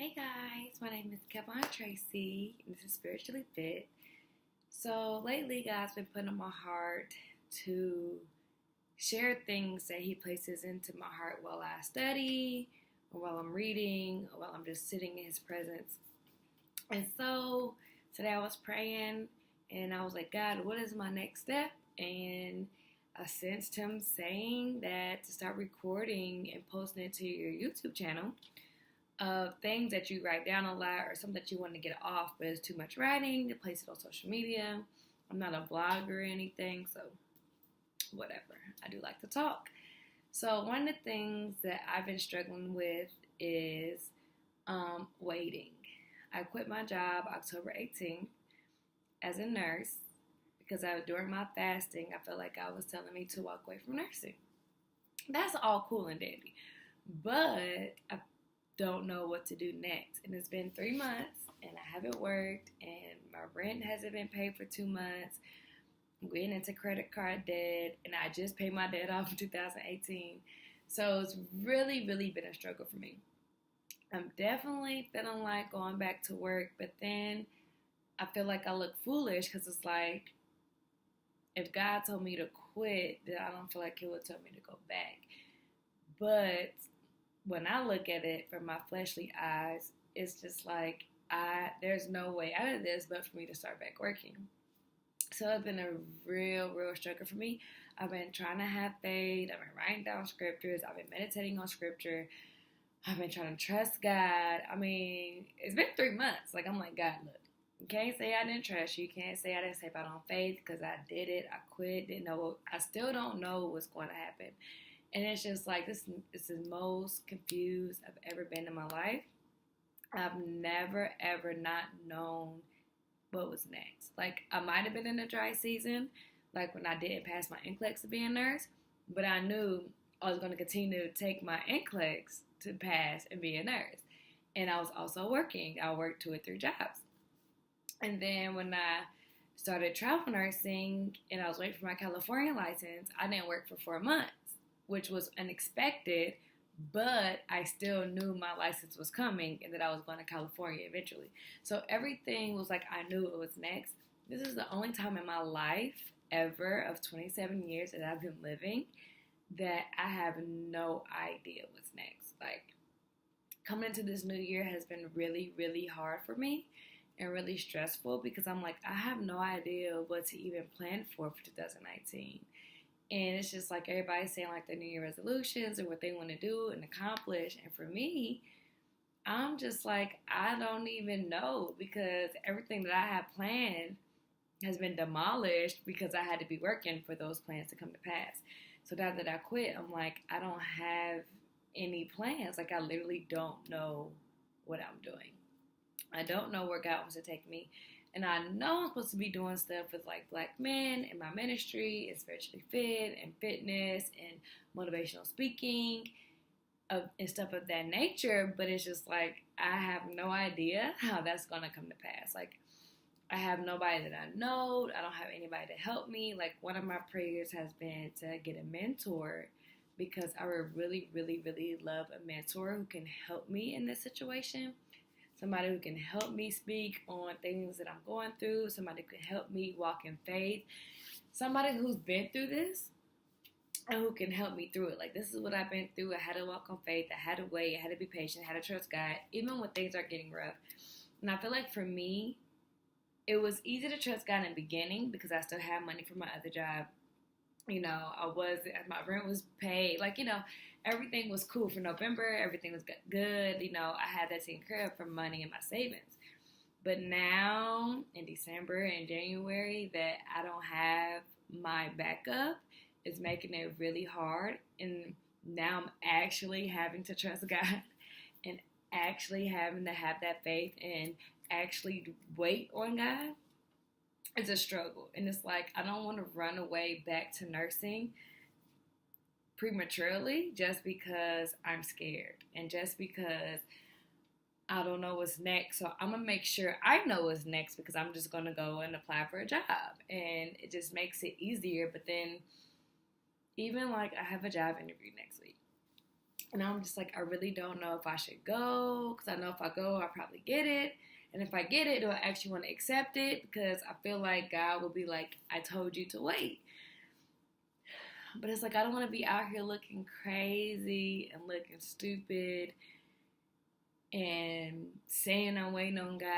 Hey guys, my name is Kevon Tracy. And this is Spiritually Fit. So lately, God's been putting on my heart to share things that He places into my heart while I study, or while I'm reading, or while I'm just sitting in His presence. And so today I was praying and I was like, God, what is my next step? And I sensed Him saying that to start recording and posting it to your YouTube channel of things that you write down a lot or something that you want to get off, but it's too much writing to place it on social media. I'm not a blogger or anything, so whatever. I do like to talk. So one of the things that I've been struggling with is waiting. I quit my job October 18th as a nurse because during my fasting, I felt like God was telling me to walk away from nursing. That's all cool and dandy, but I don't know what to do next. And it's been 3 months and I haven't worked and my rent hasn't been paid for 2 months. I'm getting into credit card debt and I just paid my debt off in 2018. So it's really, really been a struggle for me. I'm definitely feeling like going back to work, but then I feel like I look foolish because it's like, if God told me to quit, then I don't feel like He would tell me to go back. But when I look at it from my fleshly eyes, it's just like, there's no way out of this but for me to start back working. So it's been a real struggle for me. I've been trying to have faith. I've been writing down scriptures. I've been meditating on scripture. I've been trying to trust God. I mean, it's been 3 months. Like, I'm like, God, look, you can't say I didn't trust you. You can't say I didn't step out on faith because I did it. I quit. Didn't know. I still don't know what's going to happen. And it's just like, this is the most confused I've ever been in my life. I've never, ever not known what was next. Like, I might have been in a dry season, like when I didn't pass my NCLEX to be a nurse, but I knew I was going to continue to take my NCLEX to pass and be a nurse. And I was also working. I worked 2 or 3 jobs. And then when I started travel nursing and I was waiting for my California license, I didn't work for 4 months, which was unexpected, but I still knew my license was coming and that I was going to California eventually. So everything was like, I knew it was next. This is the only time in my life ever of 27 years that I've been living that I have no idea what's next. Like, coming into this new year has been really, really hard for me and really stressful because I'm like, I have no idea what to even plan for 2019. And it's just like everybody's saying like their New Year resolutions and what they want to do and accomplish. And for me, I'm just like, I don't even know because everything that I have planned has been demolished because I had to be working for those plans to come to pass. So now that I quit, I'm like, I don't have any plans. Like, I literally don't know what I'm doing. I don't know where God wants to take me. And I know I'm supposed to be doing stuff with like Black men in my ministry and Spiritually Fit and fitness and motivational speaking and stuff of that nature. But it's just like, I have no idea how that's going to come to pass. Like, I have nobody that I know. I don't have anybody to help me. Like, one of my prayers has been to get a mentor because I would really, really, really love a mentor who can help me in this situation. Somebody who can help me speak on things that I'm going through. Somebody who can help me walk in faith. Somebody who's been through this and who can help me through it. Like, this is what I've been through. I had to walk on faith. I had to wait. I had to be patient. I had to trust God, even when things are getting rough. And I feel like for me, it was easy to trust God in the beginning because I still had money from my other job. You know, my rent was paid. Like, you know, everything was cool for November. Everything was good. You know, I had that taken care of from money in my savings. But now in December and January that I don't have my backup is making it really hard. And now I'm actually having to trust God and actually having to have that faith and actually wait on God. It's a struggle. And it's like, I don't want to run away back to nursing prematurely just because I'm scared and just because I don't know what's next. So I'm going to make sure I know what's next because I'm just going to go and apply for a job. And it just makes it easier. But then even like I have a job interview next week. And I'm just like, I really don't know if I should go, because I know if I go, I'll probably get it. And if I get it, do I actually want to accept it? Because I feel like God will be like, I told you to wait. But it's like, I don't want to be out here looking crazy and looking stupid and saying I'm waiting on God.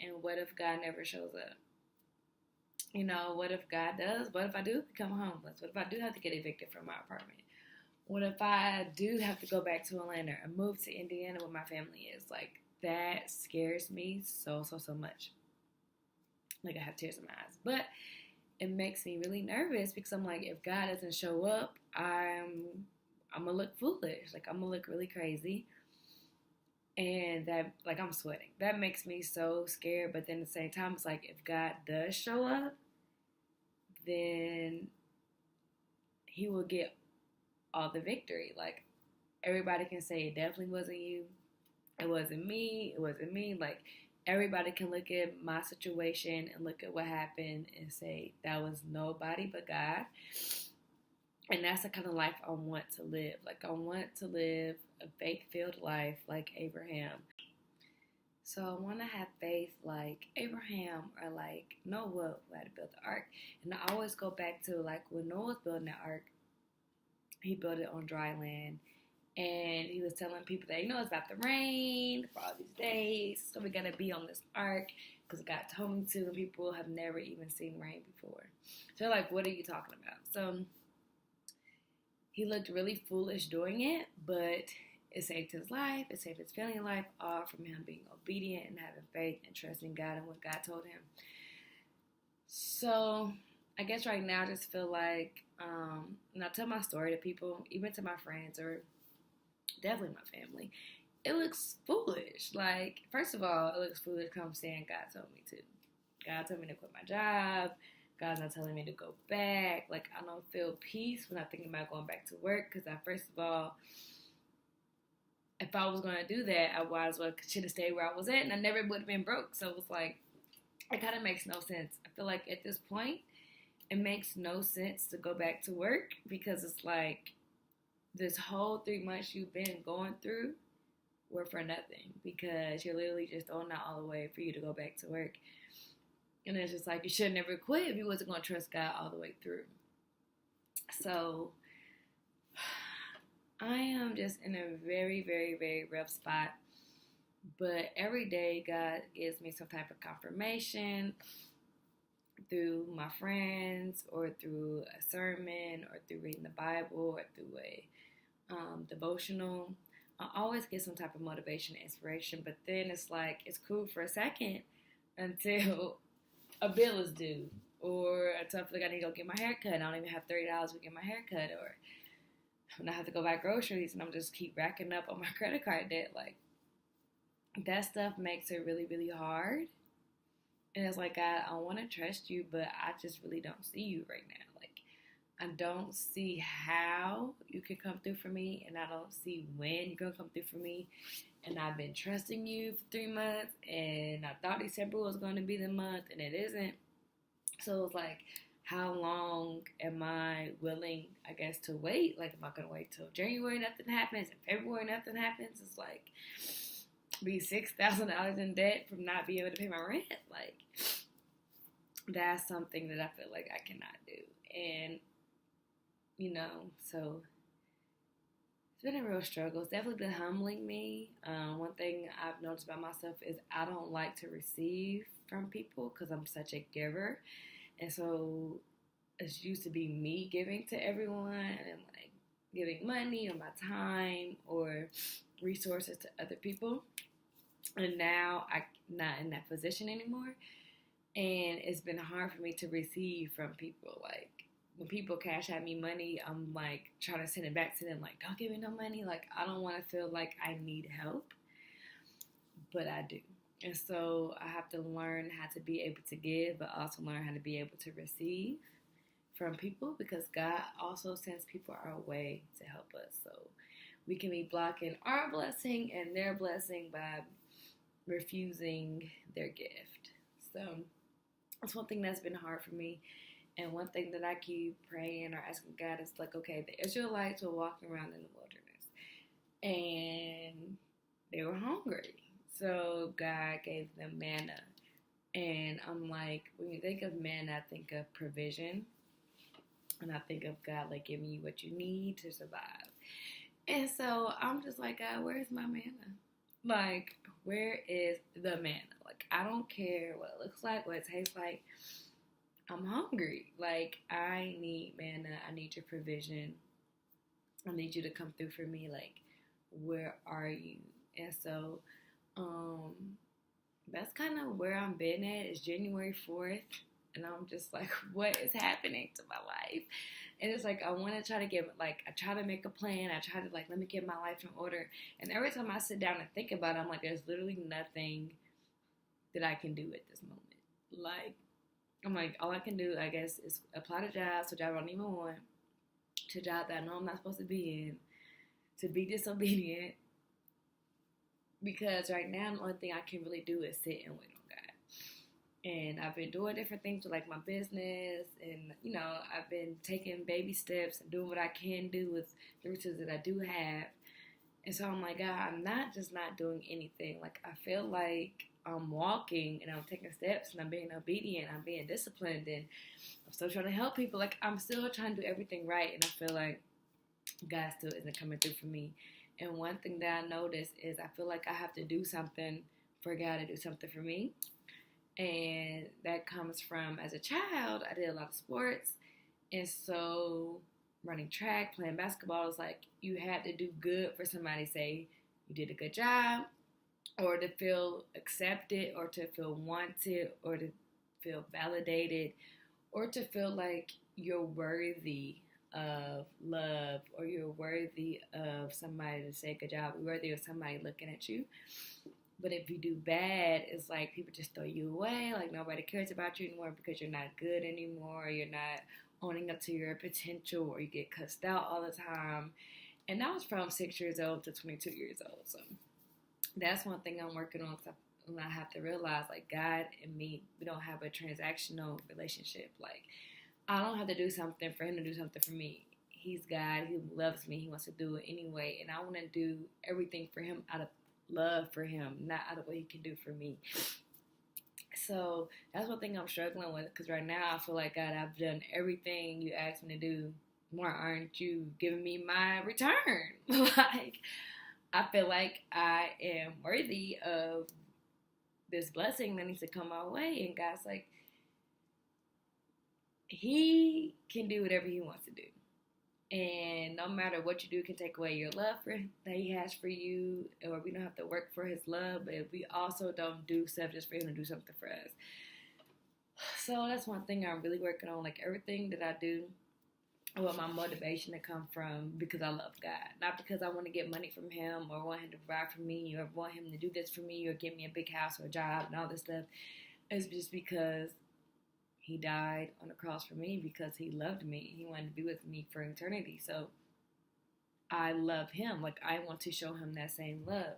And what if God never shows up? You know, what if God does? What if I do become homeless? What if I do have to get evicted from my apartment? What if I do have to go back to Atlanta or move to Indiana where my family is? Like, that scares me so much. Like, I have tears in my eyes. But it makes me really nervous because I'm like, if God doesn't show up, I'm gonna look foolish. Like, I'm gonna look really crazy. And that, like, I'm sweating. That makes me so scared. But then at the same time, it's like, if God does show up, then he will get all the victory. Like, everybody can say it definitely wasn't you. It wasn't me. It wasn't me. Like, everybody can look at my situation and look at what happened and say that was nobody but God. And that's the kind of life I want to live. Like, I want to live a faith-filled life like Abraham. So I want to have faith like Abraham or like Noah, who had to build the ark. And I always go back to, like, when Noah was building the ark, he built it on dry land. And he was telling people that, you know, it's about to rain for all these days. So we got to be on this ark because God told me to. And people have never even seen rain before. So they're like, what are you talking about? So he looked really foolish doing it, but it saved his life. It saved his family life, all from him being obedient and having faith and trusting God and what God told him. So I guess right now I just feel like, and I tell my story to people, even to my friends or definitely my family, it looks foolish. Like, first of all, it looks foolish because I'm saying God told me to. God told me to quit my job. God's not telling me to go back. Like, I don't feel peace when I'm thinking about going back to work because first of all, if I was going to do that, I might as well should have stayed where I was at and I never would have been broke. So it's like, it kind of makes no sense. I feel like at this point, it makes no sense to go back to work because it's like, this whole 3 months you've been going through were for nothing because you're literally just throwing out all the way for you to go back to work. And it's just like, you should never quit if you wasn't going to trust God all the way through. So I am just in a very, very, very rough spot. But every day God gives me some type of confirmation through my friends or through a sermon or through reading the Bible or through a devotional. I always get some type of motivation and inspiration, but then it's like, it's cool for a second until a bill is due, or I feel like I need to go get my hair cut. I don't even have $30 to get my hair cut, or when I have to go buy groceries and I'm just keep racking up on my credit card debt. Like, that stuff makes it really, really hard. And it's like, God, I want to trust you, but I just really don't see you right now. I don't see how you can come through for me, and I don't see when you're going to come through for me. And I've been trusting you for 3 months, and I thought December was going to be the month, and it isn't. So it's like, how long am I willing, I guess, to wait? Like, am I going to wait till January, nothing happens, and February, nothing happens? It's like, be $6,000 in debt from not being able to pay my rent. Like, that's something that I feel like I cannot do. And you know, so it's been a real struggle. It's definitely been humbling me. One thing I've noticed about myself is I don't like to receive from people because I'm such a giver. And so it used to be me giving to everyone and like giving money or my time or resources to other people. And now I'm not in that position anymore. And it's been hard for me to receive from people. Like, when people cash out me money, I'm like trying to send it back to them. Like, don't give me no money. Like, I don't want to feel like I need help, but I do. And so I have to learn how to be able to give, but also learn how to be able to receive from people because God also sends people our way to help us. So we can be blocking our blessing and their blessing by refusing their gift. So that's one thing that's been hard for me. And one thing that I keep praying or asking God is like, okay, the Israelites were walking around in the wilderness. and they were hungry. So God gave them manna. And I'm like, when you think of manna, I think of provision. And I think of God like giving you what you need to survive. And so I'm just like, God, where's my manna? Like, where is the manna? Like, I don't care what it looks like, what it tastes like. I'm hungry. Like, I need manna. I need your provision. I need you to come through for me. Like, where are you? And so, um, that's kind of where I'm been at. It's January 4th. And I'm just like, what is happening to my life? And it's like, I want to try to get, like, I try to make a plan. I try to, like, let me get my life in order. And every time I sit down and think about it, I'm like, there's literally nothing that I can do at this moment. Like, I'm like, all I can do, I guess, is apply to jobs, to a job I don't even want, to a job that I know I'm not supposed to be in, to be disobedient. Because right now, the only thing I can really do is sit and wait on God. And I've been doing different things with, like, my business. And, you know, I've been taking baby steps and doing what I can do with the resources that I do have. And so I'm like, God, I'm not just not doing anything. Like, I feel like I'm walking and I'm taking steps and I'm being obedient. I'm being disciplined and I'm still trying to help people. Like, I'm still trying to do everything right. And I feel like God still isn't coming through for me. And one thing that I noticed is I feel like I have to do something for God to do something for me. And that comes from, as a child, I did a lot of sports. And so running track, playing basketball, is like you had to do good for somebody to say you did a good job, or to feel accepted, or to feel wanted, or to feel validated, or to feel like you're worthy of love, or you're worthy of somebody to say good job, you're worthy of somebody looking at you. But if you do bad, it's like people just throw you away. Like, nobody cares about you anymore because you're not good anymore. You're not owning up to your potential, or you get cussed out all the time. And that was from 6 years old to 22 years old. So that's one thing I'm working on. Cause I have to realize, like, God and me, we don't have a transactional relationship. Like, I don't have to do something for him to do something for me. He's God. He loves me. He wants to do it anyway. And I want to do everything for him out of love for him, not out of what he can do for me. So that's one thing I'm struggling with, because right now I feel like, God, I've done everything you asked me to do. Why aren't you giving me my return? Like, I feel like I am worthy of this blessing that needs to come my way. And God's like, he can do whatever he wants to do. And no matter what you do, can take away your love for that he has for you, or we don't have to work for his love, but we also don't do stuff just for him to do something for us. So that's one thing I'm really working on. Like, everything that I do, I want my motivation to come from because I love God, not because I want to get money from him, or want him to provide for me, or want him to do this for me, or give me a big house or a job and all this stuff. It's just because he died on the cross for me, because he loved me. He wanted to be with me for eternity. So I love him. Like, I want to show him that same love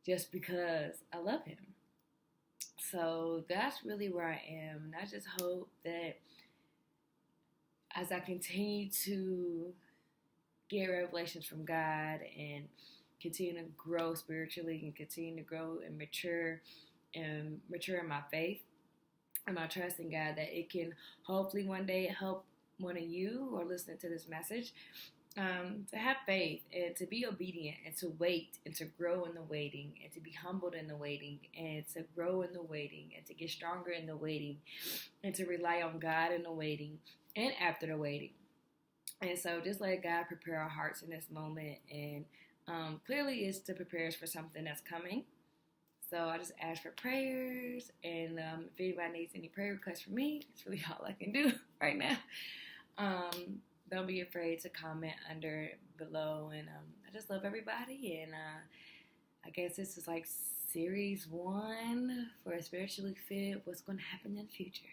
just because I love him. So that's really where I am. And I just hope that as I continue to get revelations from God and continue to grow spiritually and continue to grow and mature in my faith, and my trust in God, that it can hopefully one day help one of you who are listening to this message to have faith and to be obedient and to wait and to grow in the waiting and to be humbled in the waiting and to grow in the waiting and to get stronger in the waiting and to rely on God in the waiting and after the waiting. And so just let God prepare our hearts in this moment, and clearly it's to prepare us for something that's coming. So I just ask for prayers, and if anybody needs any prayer requests from me, that's really all I can do right now. Don't be afraid to comment under below, and I just love everybody, and I guess this is like series 1 for Spiritually Fit, what's going to happen in the future.